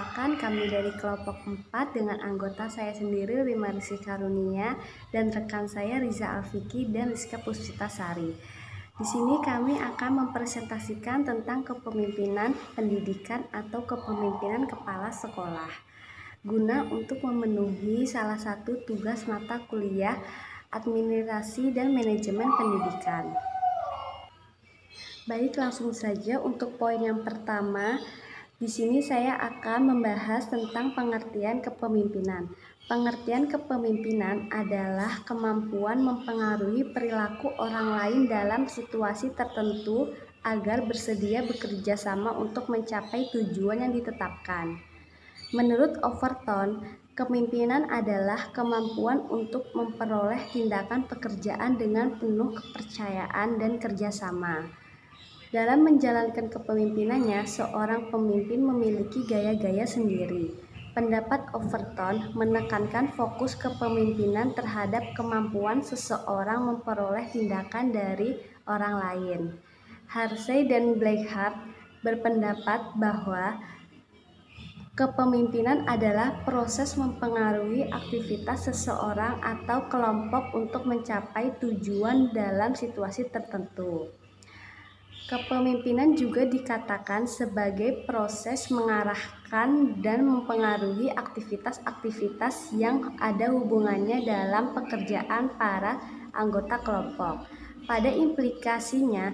Perkenalkan, kami dari kelompok 4 dengan anggota saya sendiri Rima Rizky Karunia dan rekan saya Riza Alfiki dan Rizka Puspitasari. Di sini kami akan mempresentasikan tentang kepemimpinan pendidikan atau kepemimpinan kepala sekolah, guna untuk memenuhi salah satu tugas mata kuliah administrasi dan manajemen pendidikan. Baik, langsung saja untuk poin yang pertama. Di sini saya akan membahas tentang pengertian kepemimpinan. Pengertian kepemimpinan adalah kemampuan mempengaruhi perilaku orang lain dalam situasi tertentu agar bersedia bekerja sama untuk mencapai tujuan yang ditetapkan. Menurut Overton, kepemimpinan adalah kemampuan untuk memperoleh tindakan pekerjaan dengan penuh kepercayaan dan kerjasama. Dalam menjalankan kepemimpinannya, seorang pemimpin memiliki gaya-gaya sendiri. Pendapat Overton menekankan fokus kepemimpinan terhadap kemampuan seseorang memperoleh tindakan dari orang lain. Hersey dan Blackhart berpendapat bahwa kepemimpinan adalah proses mempengaruhi aktivitas seseorang atau kelompok untuk mencapai tujuan dalam situasi tertentu. Kepemimpinan juga dikatakan sebagai proses mengarahkan dan mempengaruhi aktivitas-aktivitas yang ada hubungannya dalam pekerjaan para anggota kelompok. Pada implikasinya,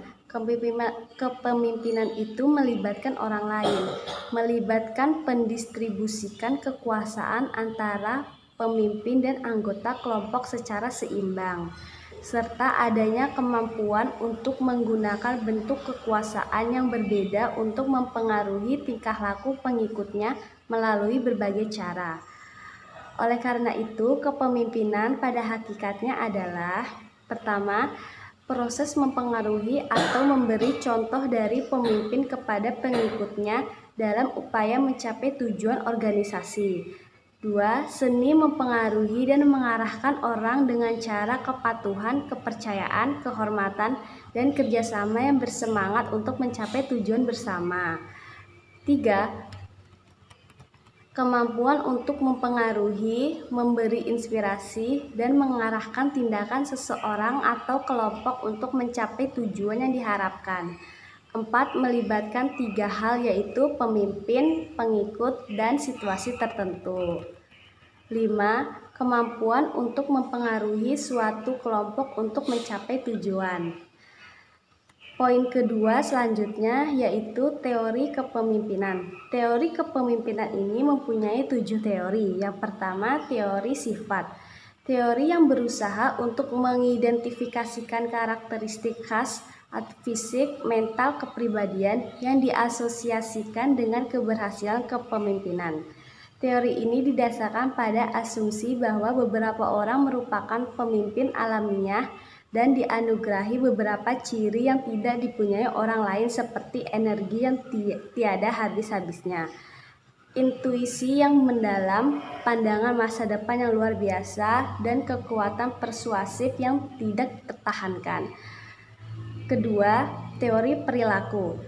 kepemimpinan itu melibatkan orang lain, melibatkan pendistribusikan kekuasaan antara pemimpin dan anggota kelompok secara seimbang, serta adanya kemampuan untuk menggunakan bentuk kekuasaan yang berbeda untuk mempengaruhi tingkah laku pengikutnya melalui berbagai cara. Oleh karena itu, kepemimpinan pada hakikatnya adalah: pertama, proses mempengaruhi atau memberi contoh dari pemimpin kepada pengikutnya dalam upaya mencapai tujuan organisasi. 2. Seni mempengaruhi dan mengarahkan orang dengan cara kepatuhan, kepercayaan, kehormatan, dan kerjasama yang bersemangat untuk mencapai tujuan bersama. 3. Kemampuan untuk mempengaruhi, memberi inspirasi, dan mengarahkan tindakan seseorang atau kelompok untuk mencapai tujuan yang diharapkan. 4. Melibatkan 3 hal, yaitu pemimpin, pengikut, dan situasi tertentu. 5. Kemampuan untuk mempengaruhi suatu kelompok untuk mencapai tujuan. Poin kedua selanjutnya yaitu teori kepemimpinan. Teori kepemimpinan ini mempunyai 7 teori. Yang pertama, teori sifat. Teori yang berusaha untuk mengidentifikasikan karakteristik khas fisik, mental, kepribadian yang diasosiasikan dengan keberhasilan kepemimpinan. Teori ini didasarkan pada asumsi bahwa beberapa orang merupakan pemimpin alamiah dan dianugerahi beberapa ciri yang tidak dipunyai orang lain, seperti energi yang tiada habis-habisnya, intuisi yang mendalam, pandangan masa depan yang luar biasa, dan kekuatan persuasif yang tidak tertahankan. Kedua, teori perilaku.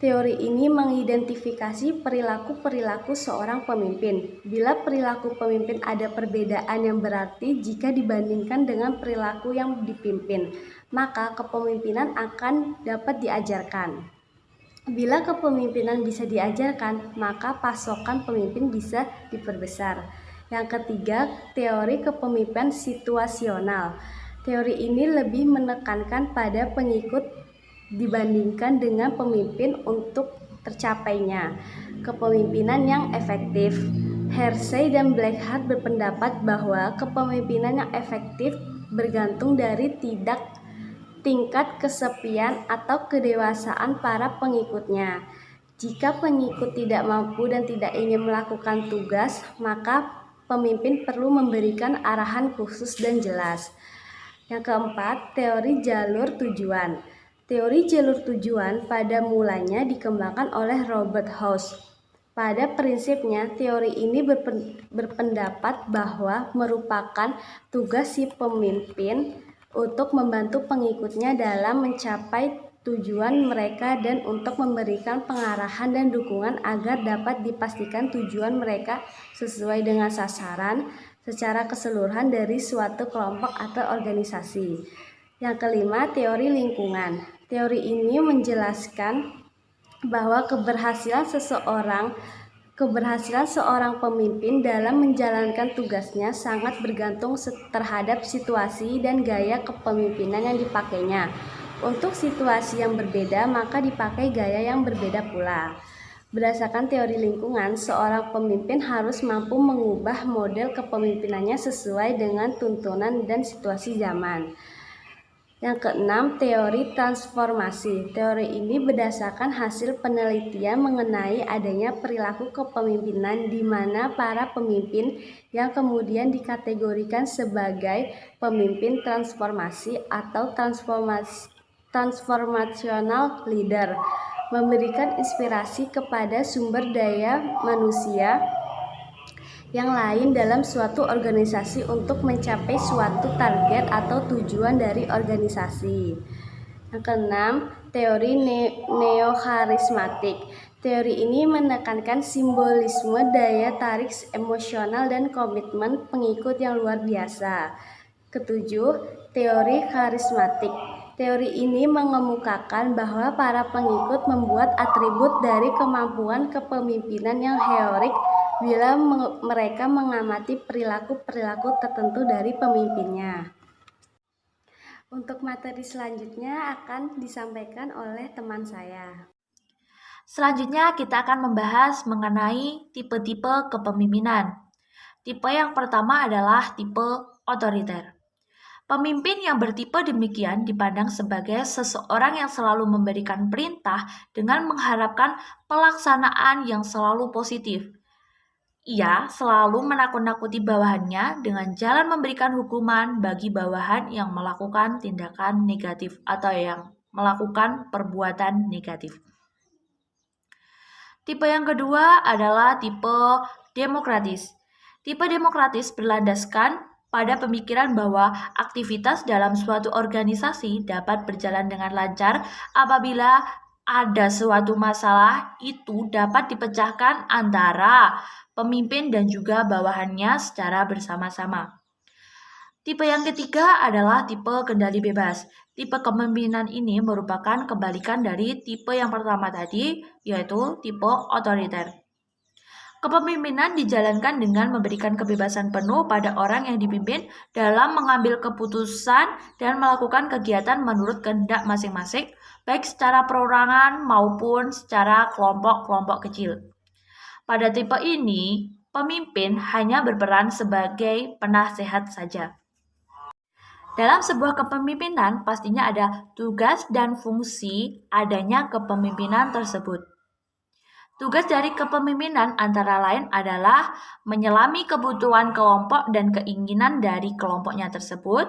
Teori ini mengidentifikasi perilaku-perilaku seorang pemimpin. Bila perilaku pemimpin ada perbedaan yang berarti jika dibandingkan dengan perilaku yang dipimpin, maka kepemimpinan akan dapat diajarkan. Bila kepemimpinan bisa diajarkan, maka pasokan pemimpin bisa diperbesar. Yang ketiga, teori kepemimpinan situasional. Teori ini lebih menekankan pada pengikut dibandingkan dengan pemimpin untuk tercapainya kepemimpinan yang efektif. Hersey dan Blackhart berpendapat bahwa kepemimpinan yang efektif bergantung dari tingkat kesepian atau kedewasaan para pengikutnya. Jika pengikut tidak mampu dan tidak ingin melakukan tugas, maka pemimpin perlu memberikan arahan khusus dan jelas. Yang keempat, teori jalur tujuan. Teori jalur tujuan pada mulanya dikembangkan oleh Robert House. Pada prinsipnya, teori ini berpendapat bahwa merupakan tugas si pemimpin untuk membantu pengikutnya dalam mencapai tujuan mereka dan untuk memberikan pengarahan dan dukungan agar dapat dipastikan tujuan mereka sesuai dengan sasaran secara keseluruhan dari suatu kelompok atau organisasi. Yang kelima, teori lingkungan. Teori ini menjelaskan bahwa keberhasilan seorang pemimpin dalam menjalankan tugasnya sangat bergantung terhadap situasi dan gaya kepemimpinan yang dipakainya. Untuk situasi yang berbeda, maka dipakai gaya yang berbeda pula. Berdasarkan teori lingkungan, seorang pemimpin harus mampu mengubah model kepemimpinannya sesuai dengan tuntunan dan situasi zaman. Yang keenam, teori transformasi. Teori ini berdasarkan hasil penelitian mengenai adanya perilaku kepemimpinan di mana para pemimpin yang kemudian dikategorikan sebagai pemimpin transformasi atau transformational leader memberikan inspirasi kepada sumber daya manusia yang lain dalam suatu organisasi untuk mencapai suatu target atau tujuan dari organisasi. Yang keenam, teori neokarismatik. Teori ini menekankan simbolisme, daya tarik emosional, dan komitmen pengikut yang luar biasa. Ketujuh, teori karismatik. Teori ini mengemukakan bahwa para pengikut membuat atribut dari kemampuan kepemimpinan yang heroik bila mereka mengamati perilaku-perilaku tertentu dari pemimpinnya. Untuk materi selanjutnya akan disampaikan oleh teman saya. Selanjutnya kita akan membahas mengenai tipe-tipe kepemimpinan. Tipe yang pertama adalah tipe otoriter. Pemimpin yang bertipe demikian dipandang sebagai seseorang yang selalu memberikan perintah dengan mengharapkan pelaksanaan yang selalu positif. Ia selalu menakut-nakuti bawahannya dengan jalan memberikan hukuman bagi bawahan yang melakukan tindakan negatif atau yang melakukan perbuatan negatif. Tipe yang kedua adalah tipe demokratis. Tipe demokratis berlandaskan pada pemikiran bahwa aktivitas dalam suatu organisasi dapat berjalan dengan lancar apabila ada suatu masalah itu dapat dipecahkan antara pemimpin dan juga bawahannya secara bersama-sama. Tipe yang ketiga adalah tipe kendali bebas. Tipe kepemimpinan ini merupakan kebalikan dari tipe yang pertama tadi, yaitu tipe otoriter. Kepemimpinan dijalankan dengan memberikan kebebasan penuh pada orang yang dipimpin dalam mengambil keputusan dan melakukan kegiatan menurut kehendak masing-masing, baik secara perorangan maupun secara kelompok-kelompok kecil. Pada tipe ini, pemimpin hanya berperan sebagai penasehat saja. Dalam sebuah kepemimpinan, pastinya ada tugas dan fungsi adanya kepemimpinan tersebut. Tugas dari kepemimpinan antara lain adalah menyelami kebutuhan kelompok dan keinginan dari kelompoknya tersebut,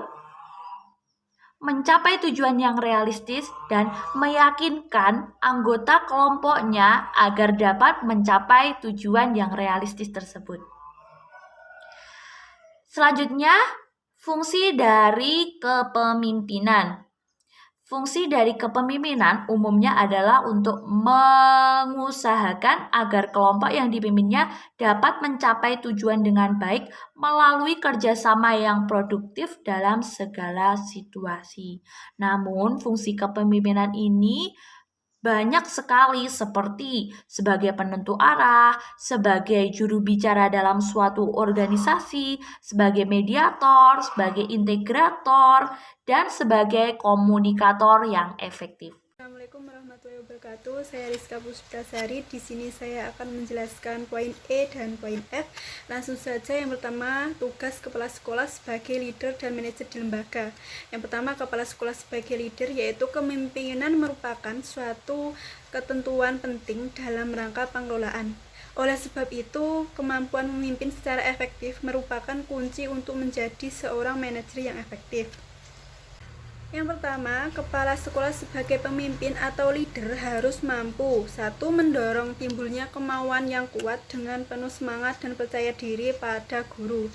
mencapai tujuan yang realistis, dan meyakinkan anggota kelompoknya agar dapat mencapai tujuan yang realistis tersebut. Selanjutnya, fungsi dari kepemimpinan. Fungsi dari kepemimpinan umumnya adalah untuk mengusahakan agar kelompok yang dipimpinnya dapat mencapai tujuan dengan baik melalui kerjasama yang produktif dalam segala situasi. Namun, fungsi kepemimpinan ini banyak sekali seperti sebagai penentu arah, sebagai juru bicara dalam suatu organisasi, sebagai mediator, sebagai integrator, dan sebagai komunikator yang efektif. Assalamualaikum warahmatullahi wabarakatuh. Saya Rizka Puspitasari. Di sini saya akan menjelaskan poin E dan poin F. Langsung saja, yang pertama, tugas kepala sekolah sebagai leader dan manajer di lembaga. Yang pertama, kepala sekolah sebagai leader yaitu kepemimpinan merupakan suatu ketentuan penting dalam rangka pengelolaan. Oleh sebab itu, kemampuan memimpin secara efektif merupakan kunci untuk menjadi seorang manajer yang efektif. Yang pertama, kepala sekolah sebagai pemimpin atau leader harus mampu: 1. Mendorong timbulnya kemauan yang kuat dengan penuh semangat dan percaya diri pada guru.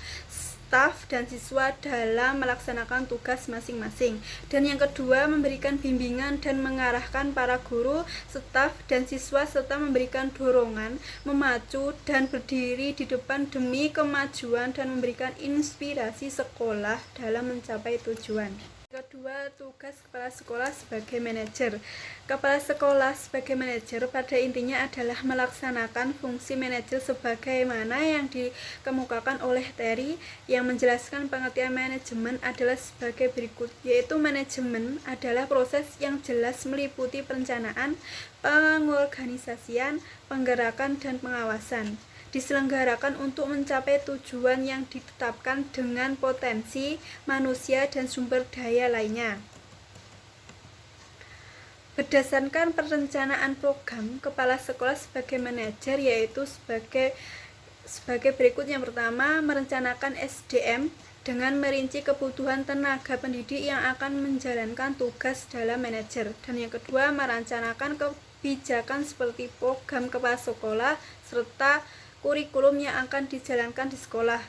staf dan siswa dalam melaksanakan tugas masing-masing. Dan yang kedua, memberikan bimbingan dan mengarahkan para guru, staf, dan siswa serta memberikan dorongan, memacu, dan berdiri di depan demi kemajuan dan memberikan inspirasi sekolah dalam mencapai tujuan. Kedua, tugas kepala sekolah sebagai manajer. Kepala sekolah sebagai manajer pada intinya adalah melaksanakan fungsi manajer sebagaimana yang dikemukakan oleh Terry, yang menjelaskan pengertian manajemen adalah sebagai berikut, yaitu manajemen adalah proses yang jelas meliputi perencanaan, pengorganisasian, penggerakan, dan pengawasan. Diselenggarakan untuk mencapai tujuan yang ditetapkan dengan potensi manusia dan sumber daya lainnya. Berdasarkan perencanaan program, kepala sekolah sebagai manajer yaitu sebagai berikut. Yang pertama, merencanakan SDM dengan merinci kebutuhan tenaga pendidik yang akan menjalankan tugas dalam manajer. Dan yang kedua, merencanakan kebijakan seperti program kepala sekolah serta kurikulum yang akan dijalankan di sekolah.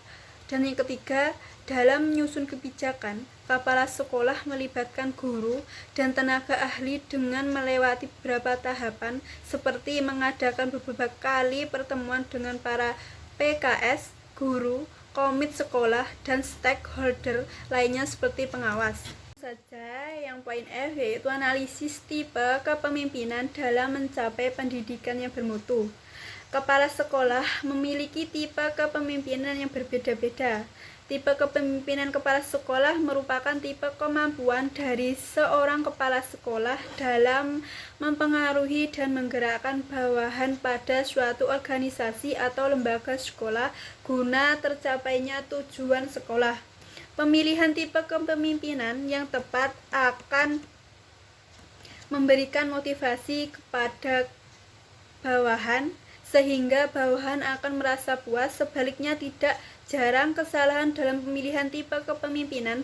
Dan yang ketiga, dalam menyusun kebijakan, kepala sekolah melibatkan guru dan tenaga ahli dengan melewati beberapa tahapan seperti mengadakan beberapa kali pertemuan dengan para PKS, guru, komit sekolah, dan stakeholder lainnya seperti pengawas. Saja yang poin F yaitu analisis tipe kepemimpinan dalam mencapai pendidikan yang bermutu. Kepala sekolah memiliki tipe kepemimpinan yang berbeda-beda. Tipe kepemimpinan kepala sekolah merupakan tipe kemampuan dari seorang kepala sekolah dalam mempengaruhi dan menggerakkan bawahan pada suatu organisasi atau lembaga sekolah guna tercapainya tujuan sekolah. Pemilihan tipe kepemimpinan yang tepat akan memberikan motivasi kepada bawahan sehingga bawahan akan merasa puas. Sebaliknya, tidak jarang kesalahan dalam pemilihan tipe kepemimpinan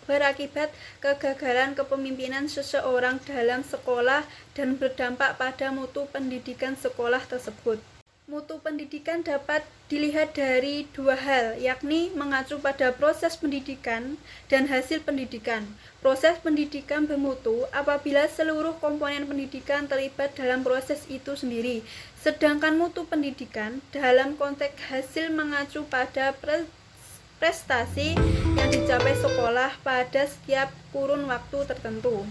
berakibat kegagalan kepemimpinan seseorang dalam sekolah dan berdampak pada mutu pendidikan sekolah tersebut. Mutu pendidikan dapat dilihat dari dua hal, yakni mengacu pada proses pendidikan dan hasil pendidikan. Proses pendidikan bermutu apabila seluruh komponen pendidikan terlibat dalam proses itu sendiri. Sedangkan mutu pendidikan dalam konteks hasil mengacu pada prestasi yang dicapai sekolah pada setiap kurun waktu tertentu.